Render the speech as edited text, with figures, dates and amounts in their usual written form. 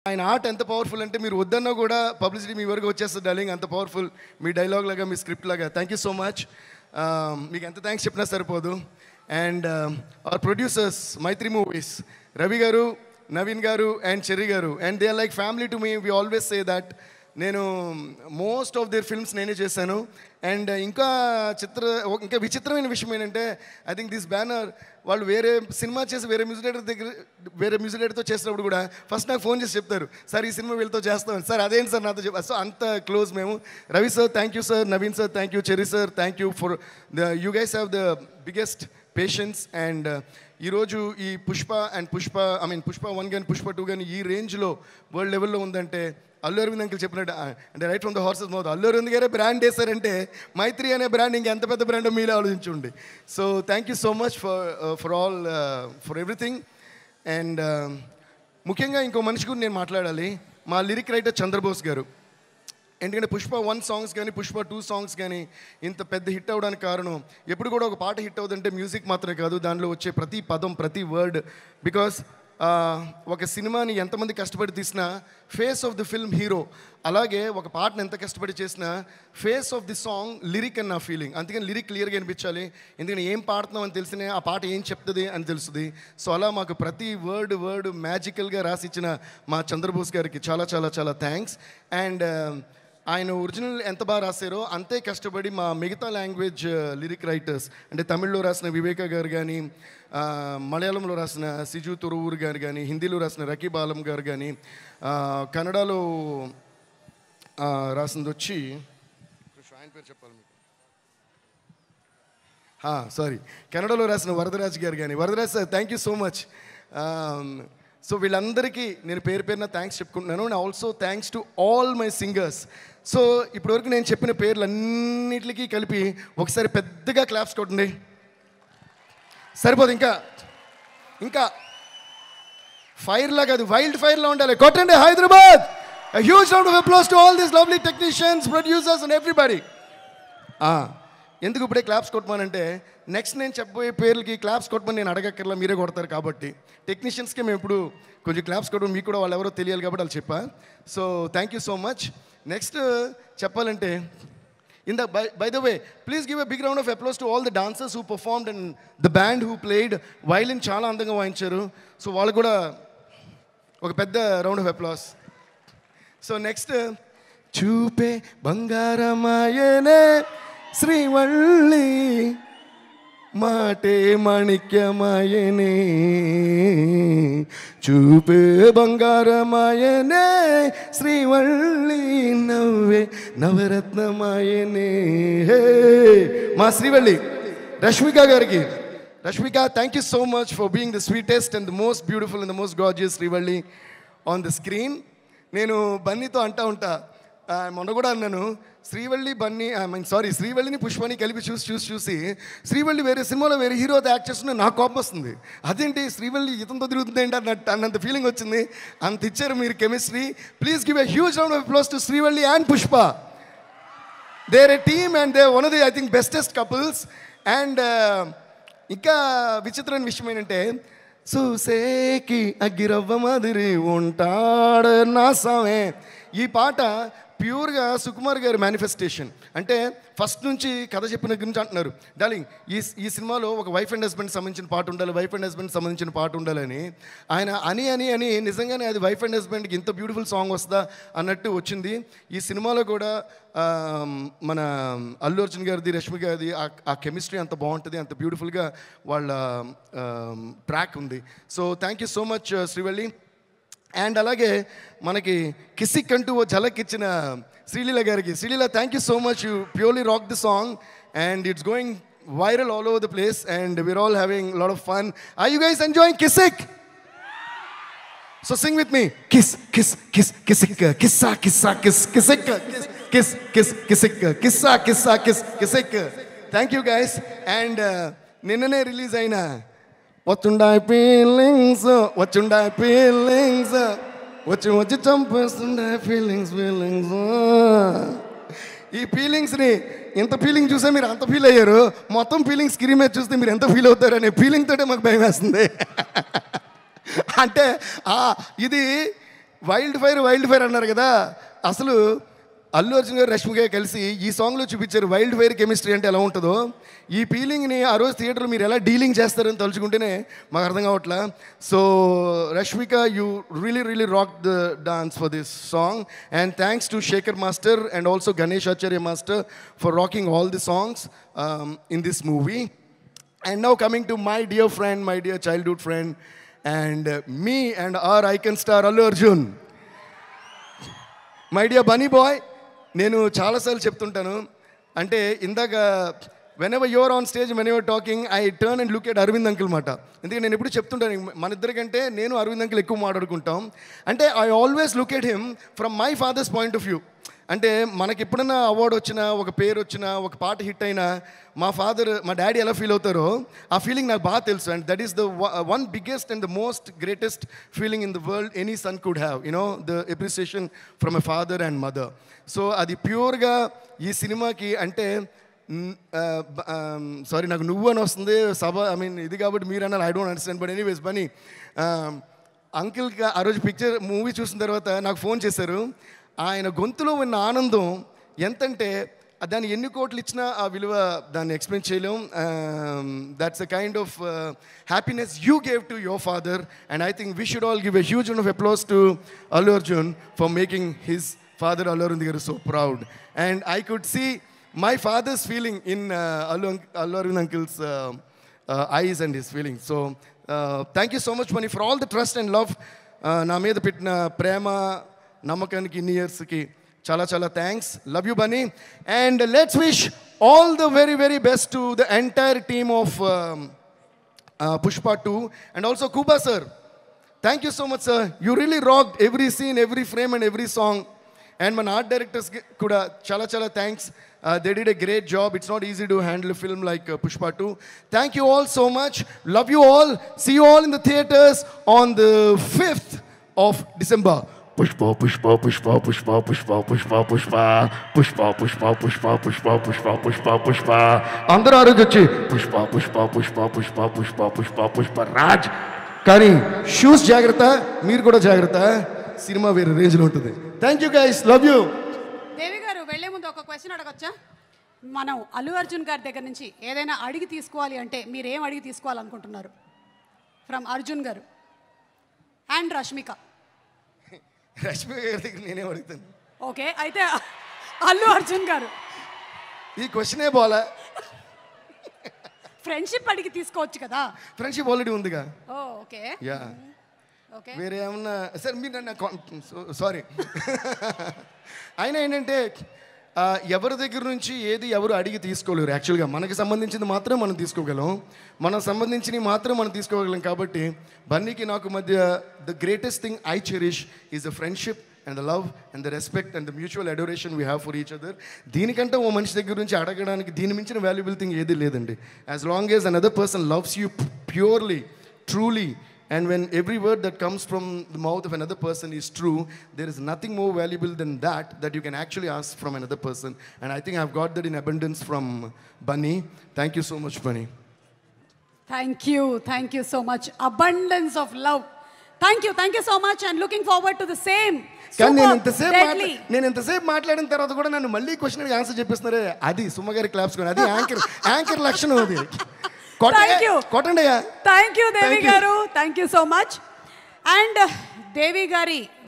ఆయన ఆర్ట్ ఎంత పవర్ఫుల్ అంటే మీరు వద్దన్నా కూడా పబ్లిసిటీ మీ వరకు వచ్చేస్తుంది డార్లింగ్, అంత పవర్ఫుల్ మీ డైలాగ్ లాగా మీ స్క్రిప్ట్ లాగా. Thank you so much. మీకు ఎంత థ్యాంక్స్ చెప్పినా సరిపోదు. And our producers Mythri movies, Ravi garu, Naveen garu and Cherry garu, and they are like family to me. We always say that. నేను మోస్ట్ ఆఫ్ దేర్ ఫిల్మ్స్ నేనే చేశాను. అండ్ ఇంకా విచిత్రమైన విషయం ఏంటంటే ఐ థింక్ దిస్ బ్యానర్ వాళ్ళు వేరే సినిమా చేసి వేరే మ్యూజిక్ డైరెక్టర్తో చేసినప్పుడు కూడా ఫస్ట్ నాకు ఫోన్ చేసి చెప్తారు, సార్ ఈ సినిమా వీళ్ళతో చేస్తాం సార్, అదేంటి సార్ నాతో చెప్పారు. సో అంత క్లోజ్ మేము. Ravi sir thank you sir, Naveen sir thank you, cherry sir thank you for you guys have the biggest patience. And ఈరోజు ఈ పుష్ప 1 కానీ పుష్ప 2 కానీ ఈ రేంజ్లో వరల్డ్ లెవెల్లో ఉందంటే అల్లు అరవింద్ అంకుల్ చెప్పినట్టు, అంటే right from the horse's mouth, Allu Aravind గారే బ్రాండ్ వేశారంటే మైత్రి అనే బ్రాండ్ ఇంకెంత పెద్ద బ్రాండో మీరే ఆలోచించుండి. So thank you so much for everything. And ముఖ్యంగా ఇంకో మనిషి గురించి నేను మాట్లాడాలి, మా లిరిక్ రైటర్ చంద్రబోస్ గారు. ఎందుకంటే పుష్ప 1 సాంగ్స్ కానీ పుష్ప 2 సాంగ్స్ కానీ ఇంత పెద్ద హిట్ అవ్వడానికి కారణం, ఎప్పుడు కూడా ఒక పాట హిట్ అవుతుందంటే మ్యూజిక్ మాత్రమే కాదు, దానిలో వచ్చే ప్రతి పదం ప్రతి వర్డ్. బికాస్ ఒక సినిమాని ఎంతమంది కష్టపడి తీసినా face of the film hero, అలాగే ఒక పాటను ఎంత కష్టపడి చేసినా face of the song lyric అని నా ఫీలింగ్. అందుకని లిరిక్ క్లియర్గా అనిపించాలి, ఎందుకంటే ఏం పాడుతున్నాం అని తెలిసినే ఆ పాట ఏం చెప్తుంది అని తెలుస్తుంది. సో అలా మాకు ప్రతి వర్డ్ మ్యాజికల్గా రాసిచ్చిన మా చంద్రబోస్ గారికి చాలా చాలా చాలా థ్యాంక్స్. అండ్ ఆయన ఒరిజినల్ ఎంత బాగా రాశారో అంతే కష్టపడి మా మిగతా లాంగ్వేజ్ లిరిక్ రైటర్స్, అంటే తమిళ్లో రాసిన వివేక గారు కానీ, మలయాళంలో రాసిన సిజు తొరువూరు గారు కానీ, హిందీలో రాసిన రకీబ్ ఆలం గారు కానీ, కన్నడలో రాసింది వచ్చి ఆయన పేరు చెప్పాలి మీకు, కన్నడలో రాసిన వరదరాజ్ గారు కానీ. Varadaraj sir thank you so much. So వీళ్ళందరికీ నేను పేరు పేరున థ్యాంక్స్ చెప్పుకుంటున్నాను. And also thanks to all my singers. So ఇప్పటివరకు నేను చెప్పిన పేర్లన్నిటికీ కలిపి ఒకసారి పెద్దగా క్లాప్స్ కొట్టండి. సరిపోదు, ఇంకా ఫైర్ లా కాదు, వైల్డ్ ఫైర్లా ఉండాలి. కొట్టండి Hyderabad. A huge round of applause to all these lovely technicians, producers and everybody. ఎందుకు ఇప్పుడే క్లాప్స్ కొట్టమనంటే నెక్స్ట్ నేను చెప్పబోయే పేర్లకి క్లాప్స్ కొట్టమని నేను అడగక్కర్లా, మీరే కొడతారు కాబట్టి. టెక్నీషియన్స్కి మేము ఇప్పుడు కొంచెం క్లాప్స్ కొట్టడం, మీకు కూడా వాళ్ళు ఎవరో తెలియాలి కాబట్టి వాళ్ళు చెప్పా. So thank you so much. Next చెప్పాలంటే by the way, please give a big round of applause to all the dancers who performed and the band who played violin. చాలా అందంగా వాయించారు. సో వాళ్ళు కూడా ఒక పెద్ద round of applause. So next చూపే బంగారమాయనే శ్రీవల్లి, మాటే మాణిక్యమాయనే, చూపే బంగారమాయనే శ్రీవల్లి, నవ్వే నవరత్నమాయనే. మా శ్రీవల్లి రష్మిక గారికి, Rashmika thank you so much for being the sweetest and the most beautiful and the most gorgeous Srivalli on the screen. నేను బన్నీతో అంటా ఉంటా, మొన్న కూడా అన్నాను, శ్రీవల్లిని పుష్పని కలిపి చూసి శ్రీవల్లి వేరే సినిమాలో వేరే హీరోతో యాక్ట్ చేస్తున్నా నాకు కోపం వస్తుంది. అదేంటి శ్రీవల్లి ఇతంతో తిరుగుతుంది ఏంటి అన్నంత ఫీలింగ్ వచ్చింది. అంత ఇచ్చారు మీరు chemistry. Please give a huge round of applause to Srivalli and Pushpa. They are a team and they one of the I think bestest couples. And ఇంకా విచిత్రమైన విషయం ఏంటంటే, చూసేకి అగ్గిరవ్వ మాదిరి ఉంటాడు నా సామే, ఈ పాట ప్యూర్గా సుకుమార్ గారి మేనిఫెస్టేషన్. అంటే ఫస్ట్ నుంచి కథ చెప్పిన గురించి అంటున్నారు, డార్లింగ్ ఈ సినిమాలో ఒక వైఫ్ అండ్ హస్బెండ్ సంబంధించిన పాట ఉండాలని ఆయన అని నిజంగానే అది వైఫ్ అండ్ హస్బెండ్కి ఇంత బ్యూటిఫుల్ సాంగ్ వస్తుందా అన్నట్టు వచ్చింది. ఈ సినిమాలో కూడా మన అల్లు అర్జున్ గారిది, రష్మి గారిది ఆ కెమిస్ట్రీ అంత బాగుంటుంది, అంత బ్యూటిఫుల్గా వాళ్ళ ట్రాక్ ఉంది. So thank you so much Srivalli. And అలాగే మనకి కిసిక్ అంటూ ఓ ఝలక్ ఇచ్చిన శ్రీలీల గారికి, Sreeleela thank you so much. You purely rock the song and it's going viral all over the place and we're all having lot of fun. Are you guys enjoying Kissik? So sing with me. Kiss kiss kiss Kissik, కిస్సా కిస్సా kiss Kissik, kiss kiss Kissik, కిస్సా కిస్సా kiss Kissik. Thank you guys. And నిన్ననే release అయిన వచ్చుండాయి feelings వచ్చి చంపేస్తుండే feelings. ఈ ఫీలింగ్స్ని ఇంత ఫీలింగ్ చూసే మీరు అంత ఫీల్ అయ్యారు, మొత్తం ఫీలింగ్స్ స్క్రీన్ మీద చూస్తే మీరు ఎంత ఫీల్ అవుతారు అనే ఫీలింగ్ తోటే మాకు భయం వేస్తుంది. అంటే ఇది వైల్డ్ ఫైర్ అన్నారు కదా, అసలు అల్లు అర్జున్ గారు రష్మిక కలిసి ఈ సాంగ్లో చూపించారు వైల్డ్ ఫైర్ కెమిస్ట్రీ అంటే ఎలా ఉంటుందో. ఈ ఫీలింగ్ని ఆ రోజు థియేటర్లో మీరు ఎలా డీలింగ్ చేస్తారని తలుచుకుంటేనే మాకు అర్థం కావట్లా. So Rashmika, you really rock the dance for this song, and thanks to Shekhar master and also Ganesh Acharya master for rocking all the songs in this movie. And now coming to my dear friend, my dear childhood friend, and me and our icon star Allu Arjun. My dear bunny boy, నేను చాలాసార్లు చెప్తుంటాను, అంటే ఇందాక whenever you are on stage, when you are talking, I turn and look at Arvind uncle మాట. ఎందుకంటే నేను ఎప్పుడు చెప్తుంటాను, మన ఇద్దరికంటే నేను అరవింద్ అంకుల్ ఎక్కువ మాట్లాడుకుంటాం. అంటే I always look at him from my father's point of view. అంటే మనకి ఎప్పుడైనా అవార్డు వచ్చినా, ఒక పేరు వచ్చినా, ఒక పాట హిట్ అయినా మా డాడీ ఎలా ఫీల్ అవుతారో ఆ ఫీలింగ్ నాకు బాగా తెలుసు. And that is the one biggest and the most greatest feeling in the world any son could have, you know, the appreciation from a father and mother. So అది ప్యూర్గా ఈ సినిమాకి అంటే సారీ నాకు నువ్వు అని వస్తుంది సభ, ఐ మీన్ ఇది కాబట్టి మీరు అన్నారు, I don't understand. But anyways Bunny అంకిల్కి ఆ రోజు మూవీ చూసిన తర్వాత నాకు ఫోన్ చేశారు. ఆయన గొంతులో ఉన్న ఆనందం ఎంతంటే దాన్ని ఎన్ని కోట్లు ఇచ్చినా ఆ విలువ దాన్ని ఎక్స్ప్లెయిన్ చేయలేం. That's a kind of happiness you gave to your father, and I think we should all give a huge of applause to Allu Arjun for making his father Allu Arjun garu so proud. And I could see my father's feeling in Allu Arjun uncle's eyes and his feelings. So thank you so much, Bunny, for all the trust and love. నా మీద పెట్టిన ప్రేమ నమ్మకానికి ఇన్ని ఇయర్స్కి చాలా చాలా thanks. Love you Bunny. And let's wish all the very best to the entire team of Pushpa 2 and also Kuba sir. Thank you so much sir, you really rocked every scene, every frame and every song. And మన art డైరెక్టర్స్కి కూడా చాలా చాలా thanks. They did a great job. It's not easy to handle a film like Pushpa 2. Thank you all so much. Love you all. See you all in the theaters on the 5th of December. Pushpa, Pushpa, Pushpa, Pushpa, Pushpa, Pushpa, Pushpa, Pushpa, Pushpa, Pushpa, Pushpa, Pushpa, Pushpa, Pushpa. అందరూ ఆరోగ్యొచ్చి Pushpa, Pushpa, Pushpa, Pushpa, Pushpa, Pushpa, Pushpa, Raj. కానీ shoes జాగ్రత్త, మీరు కూడా జాగ్రత్త, cinema వేరే రేంజ్లో ఉంటుంది. Thank you guys, love you. Devi garu వెళ్లే ముందు ఒక క్వశ్చన్ అడగొచ్చా? మనం అల్లు అర్జున్ గారి దగ్గర నుంచి ఏదైనా అడిగి తీసుకోవాలి అంటే మీరు ఏం అడిగి తీసుకోవాలనుకుంటున్నారు? ఫ్రమ్ అర్జున్ గారు అండ్ రష్మిక. రష్మిక గారి దగ్గర నేనే అడుగుతాను. ఓకే, అయితే అల్లు అర్జున్ గారు ఈ క్వశ్చనే పోలా. ఫ్రెండ్షిప్ అడిగి తీసుకోవచ్చు కదా. ఫ్రెండ్షిప్ ఆల్రెడీ ఉందిగా. ఓ ఓకే, యా. ఓకే, వేరే ఏమన్నా సార్ మీరు నన్ను సారీ. అయినా ఏంటంటే ఎవరి దగ్గర నుంచి ఏది ఎవరు అడిగి తీసుకోలేరు. యాక్చువల్గా మనకి సంబంధించింది మాత్రం మనం తీసుకోగలం, మనకు సంబంధించినవి మాత్రం మనం తీసుకోగలం. కాబట్టి బన్నీకి నాకు మధ్య the greatest thing I cherish is the friendship and the love and the respect and the mutual adoration we have for each other. దీనికంటే ఓ మనిషి దగ్గర నుంచి అడగడానికి దీని మించిన వాల్యుబుల్ థింగ్ ఏది లేదండి. As long as another person loves you purely, truly, and when every word that comes from the mouth of another person is true, there is nothing more valuable than that you can actually ask from another person. And I think I've got that in abundance from Bunny. Thank you so much, Bunny. Thank you so much. Abundance of love. Thank you so much, and looking forward to the same. కానీ నేను ఎంతసేపు మాట్లాడిన తర్వాత కూడా నన్ను మళ్ళీ క్వశ్చన్కి answer చెప్పిస్తున్నారే, అది సుమ్మగారి క్లాప్స్ కూడా, అది యాంకర్ లక్షణం. అది కొట్టండి. Thank you Devi garu, thank you so much. And Devi గారి